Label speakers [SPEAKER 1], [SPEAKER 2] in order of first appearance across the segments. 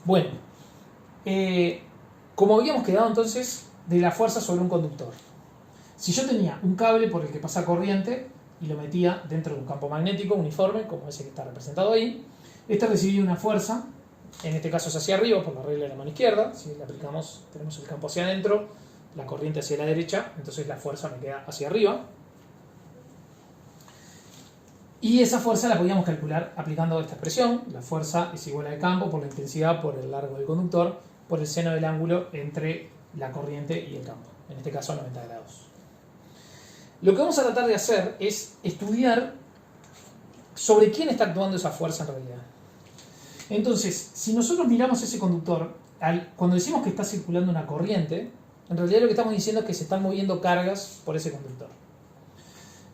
[SPEAKER 1] Bueno, como habíamos quedado entonces de la fuerza sobre un conductor. Si yo tenía un cable por el que pasa corriente y lo metía dentro de un campo magnético uniforme, como ese que está representado ahí, este recibía una fuerza, en este caso es hacia arriba por la regla de la mano izquierda. Si le aplicamos, tenemos el campo hacia adentro, la corriente hacia la derecha, entonces la fuerza me queda hacia arriba. Y esa fuerza la podíamos calcular aplicando esta expresión. La fuerza es igual al campo por la intensidad por el largo del conductor por el seno del ángulo entre la corriente y el campo, en este caso 90 grados. Lo que vamos a tratar de hacer es estudiar sobre quién está actuando esa fuerza en realidad. Entonces, si nosotros miramos ese conductor, cuando decimos que está circulando una corriente, en realidad lo que estamos diciendo es que se están moviendo cargas por ese conductor.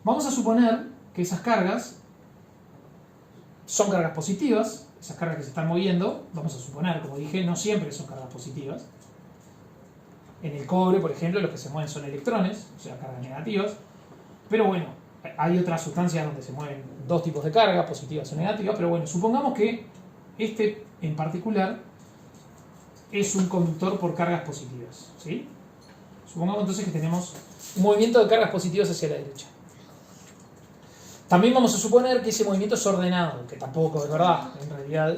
[SPEAKER 1] Vamos a suponer que esas cargas son cargas positivas, esas cargas que se están moviendo, vamos a suponer, como dije, no siempre son cargas positivas. En el cobre, por ejemplo, los que se mueven son electrones, o sea, cargas negativas. Pero bueno, hay otras sustancias donde se mueven dos tipos de cargas, positivas o negativas, pero bueno, supongamos que este en particular es un conductor por cargas positivas, ¿sí? Supongamos entonces que tenemos un movimiento de cargas positivas hacia la derecha. También vamos a suponer que ese movimiento es ordenado, que tampoco es verdad. En realidad,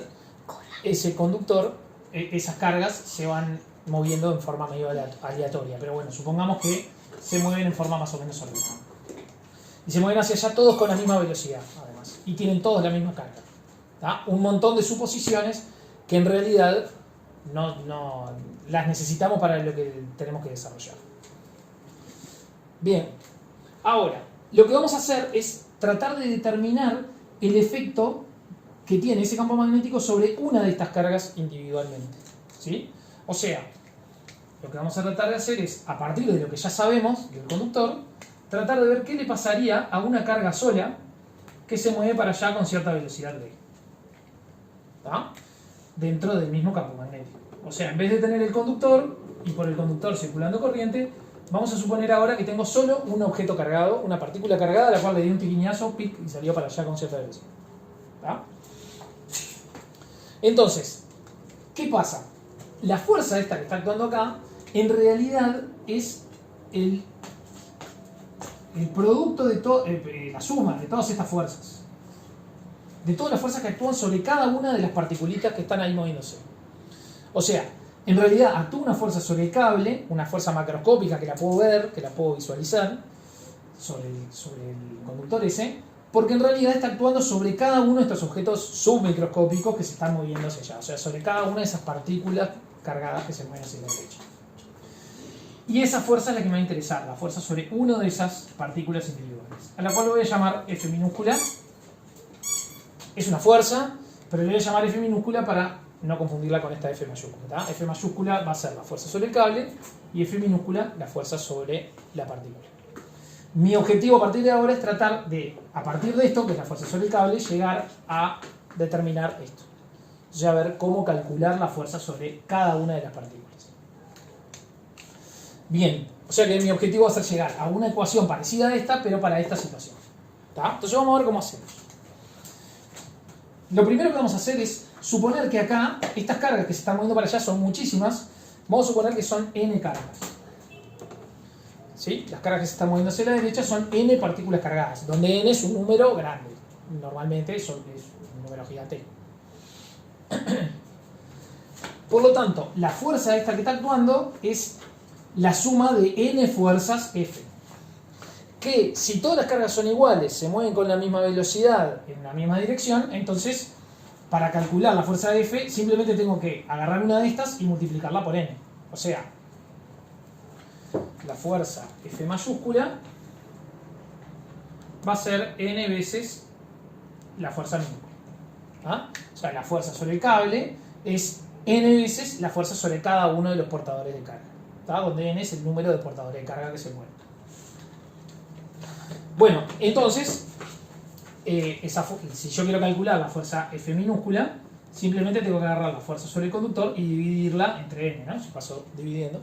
[SPEAKER 1] ese conductor, esas cargas se van moviendo en forma medio aleatoria. Pero bueno, supongamos que se mueven en forma más o menos ordenada. Y se mueven hacia allá todos con la misma velocidad, además. Y tienen todos la misma carga. ¿Tá? Un montón de suposiciones que en realidad no las necesitamos para lo que tenemos que desarrollar. Bien, ahora, lo que vamos a hacer es tratar de determinar el efecto que tiene ese campo magnético sobre una de estas cargas individualmente, ¿sí? O sea, lo que vamos a tratar de hacer es, a partir de lo que ya sabemos del conductor, tratar de ver qué le pasaría a una carga sola que se mueve para allá con cierta velocidad v, ¿tá? Dentro del mismo campo magnético. O sea, en vez de tener el conductor y por el conductor circulando corriente, vamos a suponer ahora que tengo solo un objeto cargado, una partícula cargada, a la cual le di un tiquiñazo, pic, y salió para allá con cierta velocidad. ¿Tá? Entonces, ¿qué pasa? La fuerza esta que está actuando acá, en realidad es el producto de la suma de todas estas fuerzas. De todas las fuerzas que actúan sobre cada una de las particulitas que están ahí moviéndose. O sea, en realidad actúa una fuerza sobre el cable, una fuerza macroscópica que la puedo ver, que la puedo visualizar, sobre el conductor ese, porque en realidad está actuando sobre cada uno de estos objetos submicroscópicos que se están moviendo hacia allá. O sea, sobre cada una de esas partículas cargadas que se mueven hacia la derecha. Y esa fuerza es la que me va a interesar, la fuerza sobre una de esas partículas individuales, a la cual voy a llamar F minúscula. Es una fuerza, pero le voy a llamar F minúscula para no confundirla con esta F mayúscula. ¿Tá? F mayúscula va a ser la fuerza sobre el cable y F minúscula la fuerza sobre la partícula. Mi objetivo a partir de ahora es tratar de, a partir de esto, que es la fuerza sobre el cable, llegar a determinar esto. Ya ver cómo calcular la fuerza sobre cada una de las partículas. Bien, o sea que mi objetivo va a ser llegar a una ecuación parecida a esta, pero para esta situación. ¿Tá? Entonces vamos a ver cómo hacemos. Lo primero que vamos a hacer es suponer que acá, estas cargas que se están moviendo para allá son muchísimas. Vamos a suponer que son n cargas. ¿Sí? Las cargas que se están moviendo hacia la derecha son n partículas cargadas, donde n es un número grande. Normalmente es un número gigantesco. Por lo tanto, la fuerza esta que está actuando es la suma de n fuerzas F. Que si todas las cargas son iguales, se mueven con la misma velocidad, en la misma dirección, entonces para calcular la fuerza de F simplemente tengo que agarrar una de estas y multiplicarla por n. O sea, la fuerza F mayúscula va a ser n veces la fuerza minúscula. ¿Ah? O sea, la fuerza sobre el cable es n veces la fuerza sobre cada uno de los portadores de carga. ¿Tá? Donde n es el número de portadores de carga que se mueven. Bueno, entonces, si yo quiero calcular la fuerza F minúscula, simplemente tengo que agarrar la fuerza sobre el conductor y dividirla entre n, ¿no? Si paso dividiendo,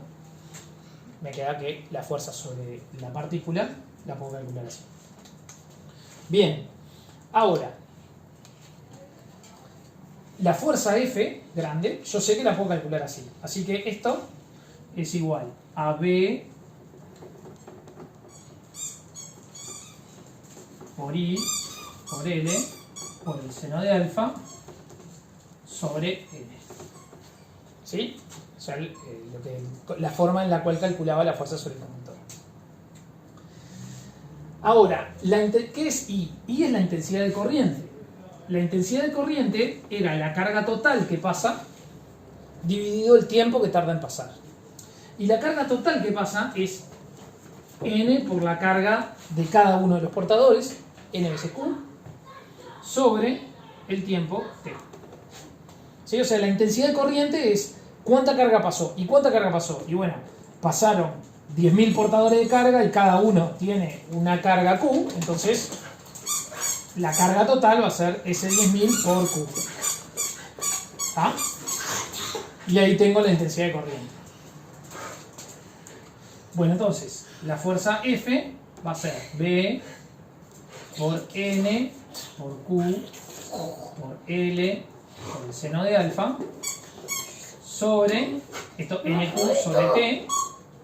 [SPEAKER 1] me queda que la fuerza sobre la partícula la puedo calcular así. Bien, ahora, la fuerza F grande, yo sé que la puedo calcular así. Así que esto es igual a B por I por L por el seno de alfa sobre N. ¿Sí? O sea, la forma en la cual calculaba la fuerza sobre el conductor. Ahora, ¿qué es I? I es la intensidad de corriente. La intensidad de corriente era la carga total que pasa dividido el tiempo que tarda en pasar. Y la carga total que pasa es N por la carga de cada uno de los portadores, N veces Q, sobre el tiempo T. ¿Sí? O sea, la intensidad de corriente es cuánta carga pasó. ¿Y cuánta carga pasó? Y bueno, pasaron 10.000 portadores de carga y cada uno tiene una carga Q, entonces la carga total va a ser ese 10.000 por Q. ¿Ah? Y ahí tengo la intensidad de corriente. Bueno, entonces, la fuerza F va a ser B por N por Q por L por el seno de alfa sobre, esto NQ sobre T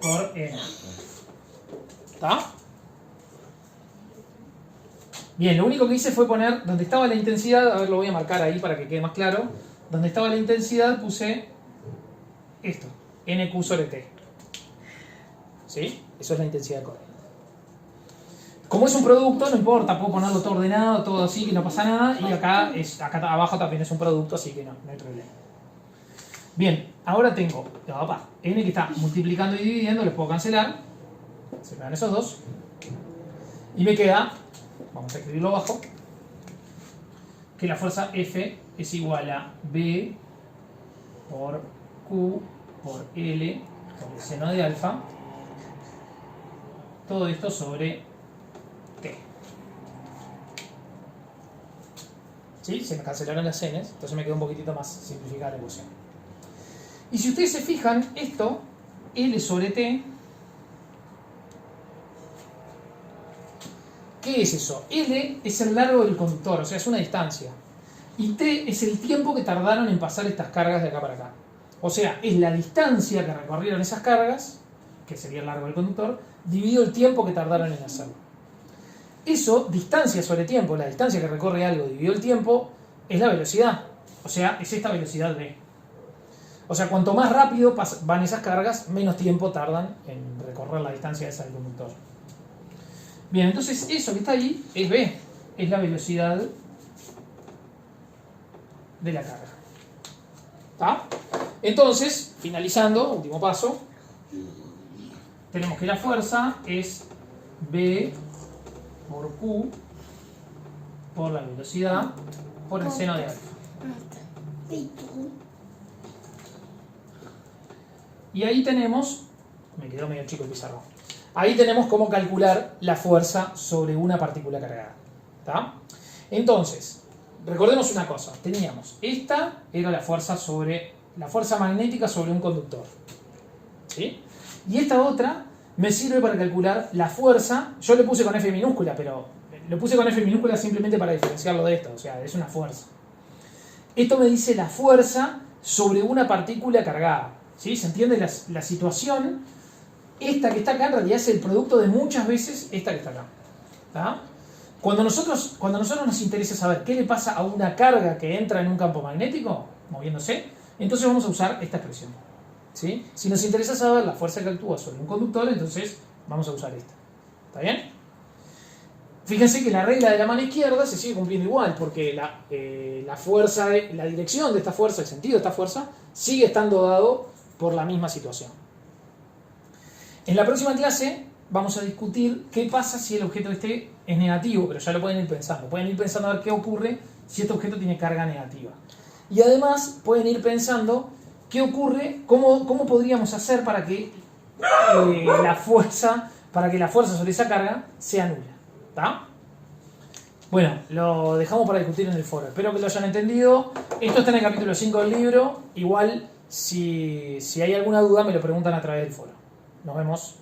[SPEAKER 1] por N. ¿Está? Bien, lo único que hice fue poner donde estaba la intensidad, a ver, lo voy a marcar ahí para que quede más claro. Donde estaba la intensidad puse esto, NQ sobre T. ¿Sí? Eso es la intensidad de corriente. Como es un producto, no importa, puedo ponerlo todo ordenado, todo así, que no pasa nada. Y acá abajo también es un producto, así que no hay problema. Bien, ahora tengo N que está multiplicando y dividiendo, les puedo cancelar. Se me dan esos dos. Y me queda, vamos a escribirlo abajo, que la fuerza F es igual a B por Q por L por el seno de alfa. Todo esto sobre T. ¿Sí? Se me cancelaron las N's, entonces me quedó un poquitito más simplificada la ecuación. Y si ustedes se fijan, esto, L sobre T, ¿qué es eso? L es el largo del conductor, o sea, es una distancia. Y T es el tiempo que tardaron en pasar estas cargas de acá para acá. O sea, es la distancia que recorrieron esas cargas, que sería el largo del conductor, dividido el tiempo que tardaron en hacerlo. Eso, distancia sobre tiempo, la distancia que recorre algo dividido el tiempo, es la velocidad. O sea, es esta velocidad V. O sea, cuanto más rápido van esas cargas, menos tiempo tardan en recorrer la distancia esa del conductor. Bien, entonces eso que está ahí es V, es la velocidad de la carga. ¿Está? Entonces, finalizando, último paso, tenemos que la fuerza es B por Q por la velocidad por el seno de alfa. Y ahí tenemos, me quedó medio chico el pizarrón, ahí tenemos cómo calcular la fuerza sobre una partícula cargada. ¿Está? Entonces, recordemos una cosa, teníamos, esta era la fuerza magnética sobre un conductor. ¿Sí? Y esta otra me sirve para calcular la fuerza, yo le puse con F minúscula, pero lo puse con F minúscula simplemente para diferenciarlo de esto, o sea, es una fuerza. Esto me dice la fuerza sobre una partícula cargada. ¿Sí? ¿Se entiende la situación? Esta que está acá en realidad es el producto de muchas veces esta que está acá. ¿Tá? Cuando a nosotros nos interesa saber qué le pasa a una carga que entra en un campo magnético, moviéndose, entonces vamos a usar esta expresión. ¿Sí? Si nos interesa saber la fuerza que actúa sobre un conductor, entonces vamos a usar esta. ¿Está bien? Fíjense que la regla de la mano izquierda se sigue cumpliendo igual, porque la fuerza, la dirección de esta fuerza, el sentido de esta fuerza, sigue estando dado por la misma situación. En la próxima clase vamos a discutir qué pasa si el objeto este es negativo, pero ya lo pueden ir pensando. Pueden ir pensando a ver qué ocurre si este objeto tiene carga negativa. Y además pueden ir pensando qué ocurre, cómo podríamos hacer para que la fuerza sobre esa carga sea nula. ¿Está? Bueno, lo dejamos para discutir en el foro. Espero que lo hayan entendido. Esto está en el capítulo 5 del libro. Igual, si hay alguna duda, me lo preguntan a través del foro. Nos vemos.